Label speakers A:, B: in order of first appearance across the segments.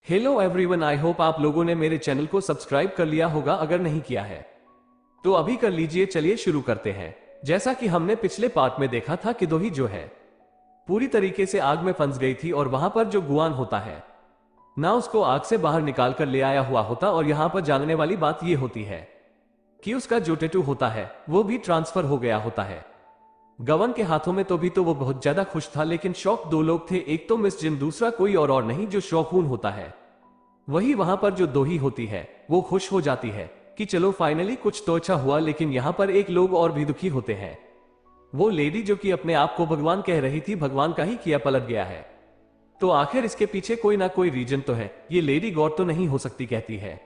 A: Hello everyone, I hope आप लोगों ने मेरे चैनल को सब्सक्राइब कर लिया होगा। अगर नहीं किया है तो अभी कर लीजिए। चलिए शुरू करते हैं। जैसा कि हमने पिछले पार्ट में देखा था कि दोही जो है पूरी तरीके से आग में फंस गई थी और वहां पर जो गुआन होता है ना उसको आग से बाहर निकाल कर ले आया हुआ होता। और यहां पर जानने वाली बात यह होती है कि उसका जो टैटू होता है वो भी ट्रांसफर हो गया होता है गवन के हाथों में। तो वो बहुत ज्यादा खुश था, लेकिन शौक दो लोग थे, एक तो मिस जिन, दूसरा कोई और नहीं जो शौकून होता है। वही वहां पर जो दोही होती है वो खुश हो जाती है कि चलो फाइनली कुछ तो अच्छा हुआ। लेकिन यहां पर एक लोग और भी दुखी होते हैं। वो लेडी जो कि अपने आप को भगवान कह रही थी, भगवान का ही किया पलट गया है। तो आखिर इसके पीछे कोई ना कोई रीजन तो है। ये लेडी गॉड तो नहीं हो सकती, कहती है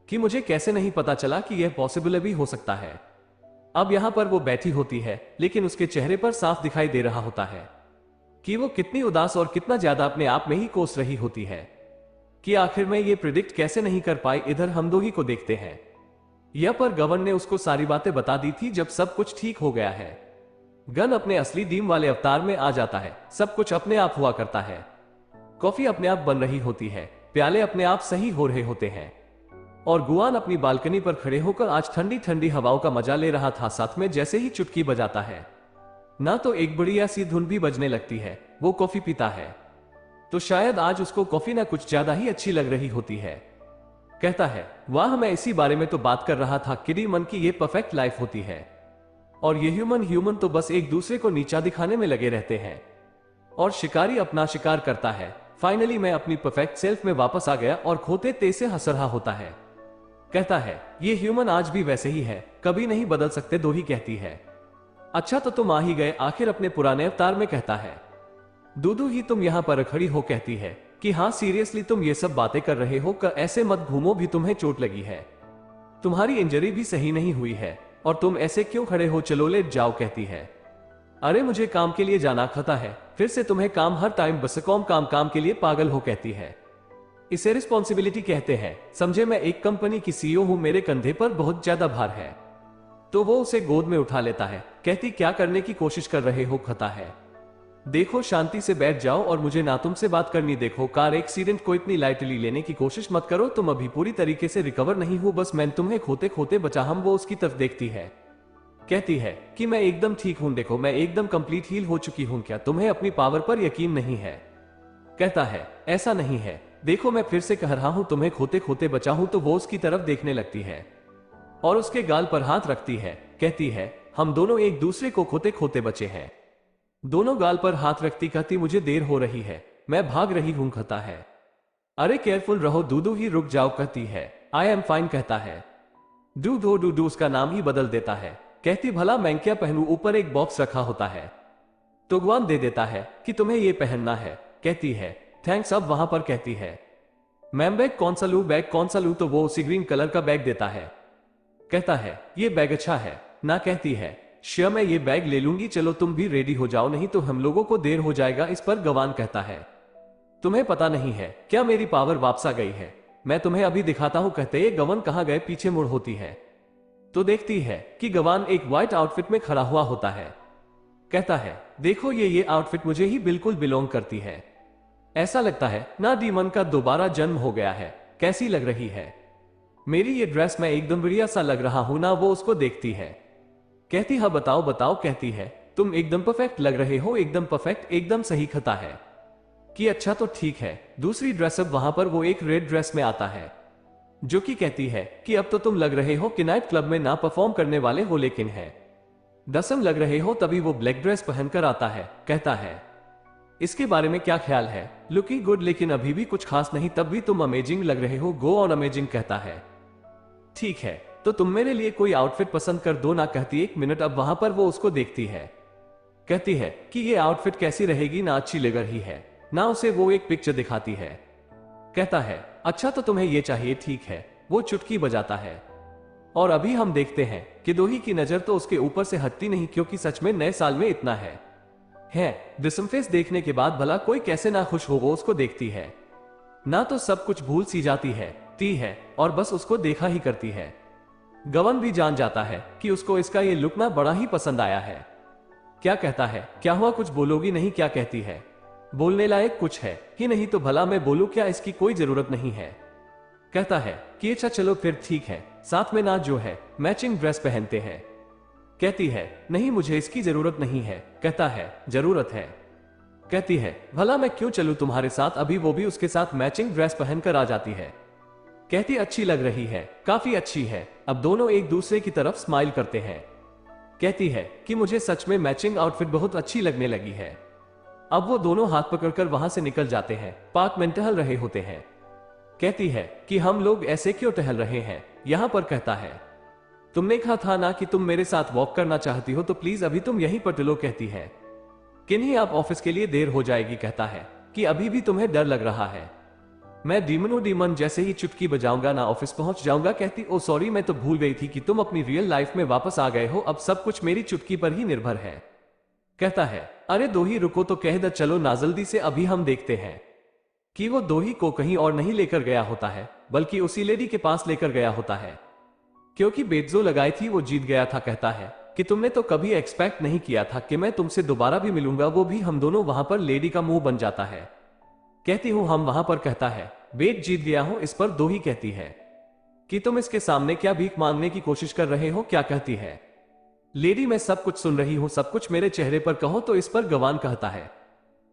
A: कि मुझे कैसे नहीं पता चला कि यह पॉसिबल भी हो सकता है। अब यहां पर वो बैठी होती है, लेकिन उसके चेहरे पर साफ दिखाई दे रहा होता है कि वो कितनी उदास और कितना ज्यादा अपने आप में ही कोस रही होती है कि आखिर में ये प्रिडिक्ट कैसे नहीं कर पाई। इधर हम दोही को देखते हैं। यह पर गवन ने उसको सारी बातें बता दी थी। जब सब कुछ ठीक हो गया है, गन अपने असली दीम वाले अवतार में आ जाता है। सब कुछ अपने आप हुआ करता है। कॉफी अपने आप बन रही होती है, प्याले अपने आप सही हो रहे होते हैं और गुआन अपनी बालकनी पर खड़े होकर आज ठंडी ठंडी हवाओं का मजा ले रहा था। साथ में जैसे ही चुटकी बजाता है ना तो एक बढ़िया सी धुन भी बजने लगती है। वो कॉफी पीता है तो शायद आज उसको कॉफी ना कुछ ज्यादा ही अच्छी लग रही होती है। कहता है, वाह, मैं इसी बारे में तो बात कर रहा था। किडी मन की ये परफेक्ट लाइफ होती है और ये ह्यूमन तो बस एक दूसरे को नीचा दिखाने में लगे रहते हैं और शिकारी अपना शिकार करता है। फाइनली मैं अपनी परफेक्ट सेल्फ में वापस आ गया और खोते ते से हंस रहा होता है। कहता है, ये ह्यूमन आज भी वैसे ही है, कभी नहीं बदल सकते। दोही कहती है, अच्छा तो तुम आ ही गए आखिर अपने पुराने अवतार में। कहता है, दूदू ही तुम यहां पर खड़ी हो। कहती है कि हाँ सीरियसली तुम ये सब बातें कर रहे हो, ऐसे मत घूमो भी, तुम्हें चोट लगी है, तुम्हारी इंजरी भी सही नहीं हुई है और तुम ऐसे क्यों खड़े हो, चलो लेट जाओ। कहती है, अरे मुझे काम के लिए जाना खता है, फिर से तुम्हें काम हर टाइम बस काम के लिए पागल हो। कहती है, इसे रिस्पॉन्सिबिलिटी कहते हैं, समझे, मैं एक कंपनी की सीईओ हूं, मेरे कंधे पर बहुत ज्यादा भार है। तो वो उसे गोद में उठा लेता है। कहती, क्या करने की कोशिश कर रहे हो। खता है, देखो शांति से बैठ जाओ और मुझे ना तुमसे बात करनी। देखो कार एक्सीडेंट को इतनी लाइटली लेने की कोशिश मत करो, तुम अभी पूरी तरीके से रिकवर नहीं हो, बस मैं तुम्हें खोते खोते बचा। हम वो उसकी तरफ देखती है। कहती है कि मैं एकदम ठीक हूं, देखो मैं एकदम कंप्लीट हील हो चुकी हूं, क्या तुम्हें अपनी पावर पर यकीन नहीं है। कहता है, ऐसा नहीं है, देखो मैं फिर से कह रहा हूं, तुम्हें खोते खोते बचा हूं। तो वो उसकी तरफ देखने लगती है और उसके गाल पर हाथ रखती है। कहती है, हम दोनों एक दूसरे को खोते खोते बचे हैं। दोनों गाल पर हाथ रखती कहती, मुझे देर हो रही है, मैं भाग रही हूं। कहता है, अरे केयरफुल रहो दूदू ही, रुक जाओ। कहती है, आई एम फाइन। कहता है, डू उसका नाम ही बदल देता है। कहती, भला मैं क्या पहनूं, ऊपर एक बॉक्स रखा होता है तो गुआन दे देता है कि तुम्हें यह पहनना है। कहती है, थैंक्स। अब वहां पर कहती है, मैम बैग कौन सा लूं, बैग कौन सा लूं। तो वो उसी ग्रीन कलर का बैग देता है। कहता है, ये बैग अच्छा है ना। कहती है, श्योर मैं ये बैग ले लूंगी, चलो तुम भी रेडी हो जाओ, नहीं तो हम लोगों को देर हो जाएगा। इस पर गवान कहता है, तुम्हें पता नहीं है क्या मेरी पावर वापस आ गई है, मैं तुम्हें अभी दिखाता हूं। कहते ये गवन कहां गए, पीछे मुड़ होती है तो देखती है कि गवान एक व्हाइट आउटफिट में खड़ा हुआ होता है। कहता है, देखो ये आउटफिट मुझे ही बिल्कुल बिलोंग करती है, ऐसा लगता है ना डीमन का दोबारा जन्म हो गया है। कैसी लग रही है मेरी ये ड्रेस, मैं एकदम बढ़िया सा लग रहा हूं ना। वो उसको देखती है। कहती, हाँ बताओ बताओ। कहती है, तुम एकदम परफेक्ट लग रहे हो, एकदम परफेक्ट, एकदम सही। खता है कि अच्छा तो ठीक है। दूसरी ड्रेस, अब वहां पर वो एक रेड ड्रेस में आता है जो कि कहती है कि अब तो तुम लग रहे हो कि नाइट क्लब में ना परफॉर्म करने वाले हो, लेकिन है दसम लग रहे हो। तभी वो ब्लैक ड्रेस पहनकर आता है। कहता है, इसके बारे में क्या ख्याल है, लुकिंग गुड, लेकिन अभी भी कुछ खास नहीं, तब भी तुम अमेजिंग लग रहे हो, गो ऑन अमेजिंग। कहता है, ठीक है तो तुम मेरे लिए कोई आउटफिट पसंद कर दो ना। कहती, एक मिनट। अब वहां पर वो उसको देखती है। कहती है कि ये आउटफिट कैसी रहेगी ना, अच्छी लग रही है ना। उसे वो एक पिक्चर दिखाती है। कहता है, अच्छा तो तुम्हें ये चाहिए, ठीक है। वो चुटकी बजाता है और अभी हम देखते हैं कि दोही की नजर तो उसके ऊपर से हटती नहीं, क्योंकि सच में नए साल में इतना है डिसम फेस देखने के बाद भला कोई कैसे ना खुश हो। वो उसको देखती है ना तो सब कुछ भूल सी जाती है और बस उसको देखा ही करती है। गवन भी जान जाता है कि उसको इसका ये लुक ना बड़ा ही पसंद आया है। क्या कहता है, क्या हुआ, कुछ बोलोगी नहीं क्या। कहती है, बोलने लायक कुछ है ही नहीं तो भला मैं बोलूं क्या, इसकी कोई जरूरत नहीं है। कहता है कि अच्छा चलो फिर ठीक है, साथ में ना जो है मैचिंग ड्रेस पहनते हैं। कहती है नहीं मुझे इसकी जरूरत नहीं है। कहता है जरूरत है। कहती है भला मैं क्यों चलूं तुम्हारे साथ, अभी वो भी उसके साथ मैचिंग ड्रेस पहनकर आ जाती है। कहती अच्छी लग रही है, काफी अच्छी है। अब दोनों एक दूसरे की तरफ स्माइल करते हैं। कहती है कि मुझे सच में मैचिंग आउटफिट बहुत अच्छी लगने लगी है। अब वो दोनों हाथ पकड़कर वहां से निकल जाते हैं, पार्क में टहल रहे होते हैं। कहती है कि हम लोग ऐसे क्यों टहल रहे हैं यहां पर। कहता है तुमने कहा था ना कि तुम मेरे साथ वॉक करना चाहती हो, तो प्लीज अभी तुम यहीं पर टहलो। कहती है कि नहीं आप ऑफिस के लिए देर हो जाएगी। कहता है कि अभी भी तुम्हें डर लग रहा है, मैं डीमन जैसे ही चुटकी बजाऊंगा ना ऑफिस पहुंच जाऊंगा। कहती ओ सॉरी, मैं तो भूल गई थी कि तुम अपनी रियल लाइफ में वापस आ गए हो, अब सब कुछ मेरी चुटकी पर ही निर्भर है। कहता है अरे दो ही रुको तो कह दो, चलो ना जल्दी से अभी हम देखते हैं कि वो दो ही को कहीं और नहीं लेकर गया होता है, बल्कि उसी लेडी के पास लेकर गया होता है, क्योंकि बेट जो लगाई थी वो जीत गया था। कहता है कि तुमने तो कभी एक्सपेक्ट नहीं किया था कि मैं तुमसे दोबारा भी मिलूंगा, वो भी हम दोनों। वहां पर लेडी का मुंह बन जाता है। कहती हूं हम वहां पर। कहता है बेट जीत गया हूं इस पर। दो ही कहती है कि तुम इसके सामने क्या भीख मांगने की कोशिश कर रहे हो क्या। कहती है लेडी मैं सब कुछ सुन रही हूं, सब कुछ मेरे चेहरे पर कहो। तो इस पर गवान कहता है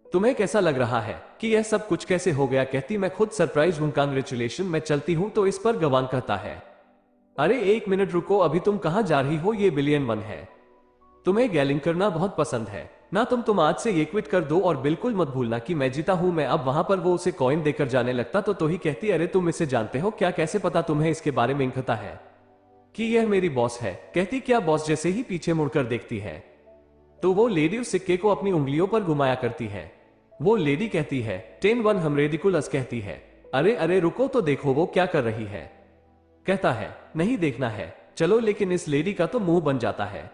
A: तुम्हें कैसा लग रहा है कि यह सब कुछ कैसे हो गया। कहती मैं खुद सरप्राइज हूं, कांग्रेचुलेशन, मैं चलती हूं। तो इस पर गवान कहता है अरे एक मिनट रुको, अभी तुम कहां जा रही हो, ये बिलियन वन है, तुम्हें गैलिंग करना बहुत पसंद है ना, तुम आज से ये क्विट कर दो और बिल्कुल मत भूलना कि मैं जीता हूं मैं। अब वहां पर वो उसे कॉइन देकर जाने लगता तो ही कहती अरे तुम इसे जानते हो क्या, कैसे पता तुम्हें इसके बारे में। कहता है कि यह मेरी बॉस है। कहती क्या बॉस। जैसे ही पीछे मुड़कर देखती है तो वो लेडी उस सिक्के को अपनी उंगलियों पर घुमाया करती है। वो लेडी कहती है 10-1 हम रेडिकुलस। कहती है अरे अरे रुको तो देखो वो क्या कर रही है। कहता है नहीं देखना है चलो, लेकिन इस लेडी का तो मुंह बन जाता है।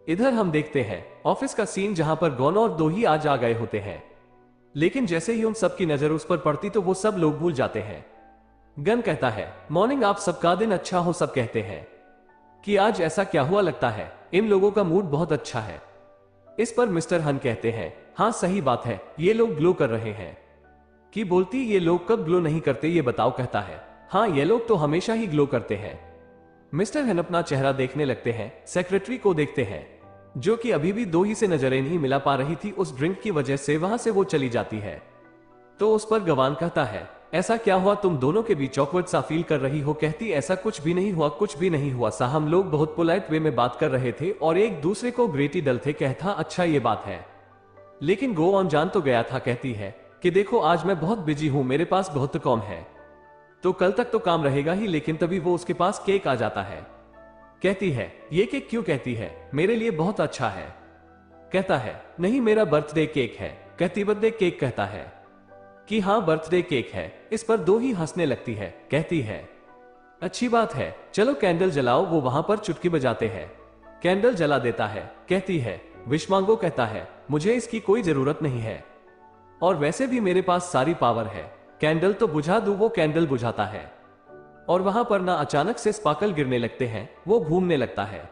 A: इधर हम देखते हैं ऑफिस का सीन, जहां पर गॉन और दो ही आज आ गए होते हैं, लेकिन जैसे ही उन सबकी नजर उस पर पड़ती तो वो सब लोग भूल जाते हैं। गन कहता है मॉर्निंग, आप सबका दिन अच्छा हो। सब कहते हैं कि आज ऐसा क्या हुआ, लगता है इन लोगों का मूड बहुत अच्छा है। इस पर मिस्टर हन कहते हैं हाँ सही बात है, ये लोग ग्लो कर रहे हैं। कि बोलती ये लोग कब ग्लो नहीं करते ये बताओ। कहता है हाँ ये लोग तो हमेशा ही ग्लो करते हैं। मिस्टर हन अपना चेहरा देखने लगते हैं, सेक्रेटरी को देखते हैं जो कि अभी भी दो ही से नजरें नहीं मिला पा रही थी उस ड्रिंक की वजह से। वहां से वो चली जाती है तो उस पर गवान कहता है ऐसा क्या हुआ, तुम दोनों के बीच ऑकवर्ड सा फील कर रही हो। कहती ऐसा कुछ भी नहीं हुआ, कुछ भी नहीं हुआ सा, हम लोग बहुत पोलाइट वे में बात कर रहे थे और एक दूसरे को ग्रेटी डल थे। कहता अच्छा ये बात है, लेकिन गो ऑन जान तो गया था। कहती है कि देखो आज मैं बहुत बिजी हूं, मेरे पास बहुत काम है, तो कल तक तो काम रहेगा ही। लेकिन तभी वो उसके पास केक आ जाता है। कहती है ये केक क्यों। कहती है मेरे लिए बहुत अच्छा है। कहता है नहीं मेरा बर्थडे केक है। कहती बर्थडे केक। कहता है कि हाँ बर्थडे केक है। इस पर दो ही हंसने लगती है। कहती है अच्छी बात है, चलो कैंडल जलाओ। वो वहां पर चुटकी बजाते हैं, कैंडल जला देता है। कहती है विश मांगो। कहता है मुझे इसकी कोई जरूरत नहीं है और वैसे भी मेरे पास सारी पावर है, कैंडल तो बुझा दूं। वो कैंडल बुझाता है और वहां पर ना अचानक से स्पार्कल गिरने लगते हैं। वो घूमने लगता है।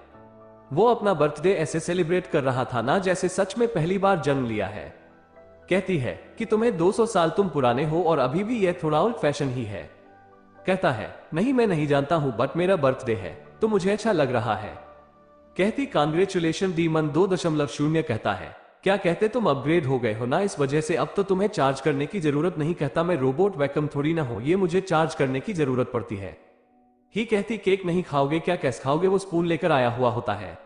A: वो अपना बर्थडे ऐसे सेलिब्रेट कर रहा था ना जैसे सच में पहली बार जन्म लिया है। कहती है कि तुम्हें 200 साल तुम पुराने हो और अभी भी यह थोड़ा ओल्ड फैशन ही है। कहता है नहीं मैं नहीं जानता हूं, बट मेरा बर्थडे है तो मुझे अच्छा लग रहा है। कहती कांग्रेचुलेशन डीमन 2.0। कहता है क्या कहते तुम अपग्रेड हो गए हो ना, इस वजह से अब तो तुम्हें चार्ज करने की जरूरत नहीं। कहता मैं रोबोट वैक्यूम थोड़ी ना हो, ये मुझे चार्ज करने की जरूरत पड़ती है ही। कहती केक नहीं खाओगे क्या, कैसे खाओगे। वो स्पून लेकर आया हुआ होता है।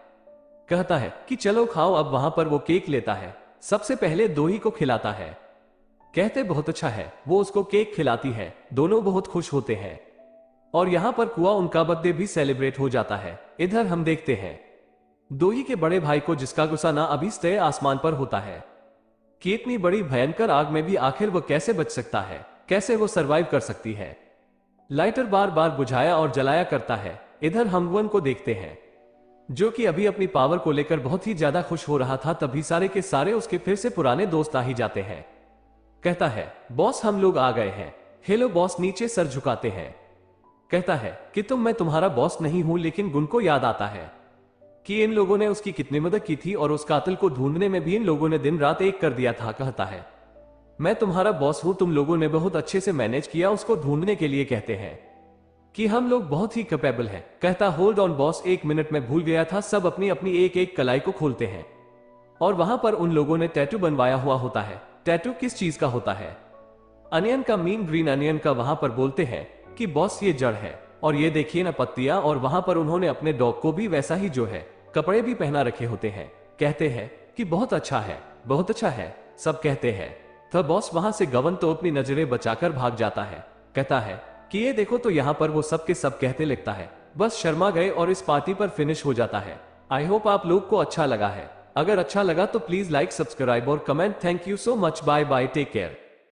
A: कहता है कि चलो खाओ। अब वहां पर वो केक लेता है, सबसे पहले दो ही को खिलाता है। कहते बहुत अच्छा है। वो उसको केक खिलाती है, दोनों बहुत खुश होते हैं और यहां पर कुआ उनका बर्थडे भी सेलिब्रेट हो जाता है। इधर हम देखते हैं दोही के बड़े भाई को, जिसका गुस्सा ना अभी तय आसमान पर होता है कि इतनी बड़ी भयंकर आग में भी आखिर वो कैसे बच सकता है, कैसे वो सरवाइव कर सकती है। लाइटर बार बार बुझाया और जलाया करता है। इधर हम वन को देखते हैं जो कि अभी अपनी पावर को लेकर बहुत ही ज्यादा खुश हो रहा था। तभी सारे के सारे उसके फिर से पुराने दोस्त आ ही जाते हैं। कहता है बॉस हम लोग आ गए हैं। हेलो बॉस नीचे सर झुकाते हैं। कहता है कि मैं तुम्हारा बॉस नहीं हूं, लेकिन गुन को याद आता है कि इन लोगों ने उसकी कितनी मदद की थी और उस कातिल को ढूंढने में भी इन लोगों ने दिन रात एक कर दिया था। कहता है मैं तुम्हारा बॉस हूं, तुम लोगों ने बहुत अच्छे से मैनेज किया। उसको ढूंढने के लिए कहते हैं कि हम लोग बहुत ही कैपेबल हैं। कहता होल्ड ऑन बॉस, 1 मिनट में भूल गया था। सब अपनी अपनी एक एक कलाई को खोलते हैं और वहां पर उन लोगों ने टैटू बनवाया हुआ होता है। टैटू किस चीज का होता है? अनियन का, मीन ग्रीन अनियन का। वहां पर बोलते हैं कि बॉस ये जड़ है और ये देखिए ना पत्तियां। और वहां पर उन्होंने अपने डॉग को भी वैसा ही जो है कपड़े भी पहना रखे होते हैं। कहते हैं कि बहुत अच्छा है, बहुत अच्छा है। सब कहते हैं। तो बॉस वहां से गवन तो अपनी नजरें बचाकर भाग जाता है। कहता है कि ये देखो, तो यहाँ पर वो सब के सब कहते लगता है। बस शर्मा गए और इस पार्टी पर फिनिश हो जाता है। आई होप आप लोग को अच्छा लगा है। अगर अच्छा लगा तो प्लीज लाइक, सब्सक्राइब और comment. Thank you so much. Bye bye, take care.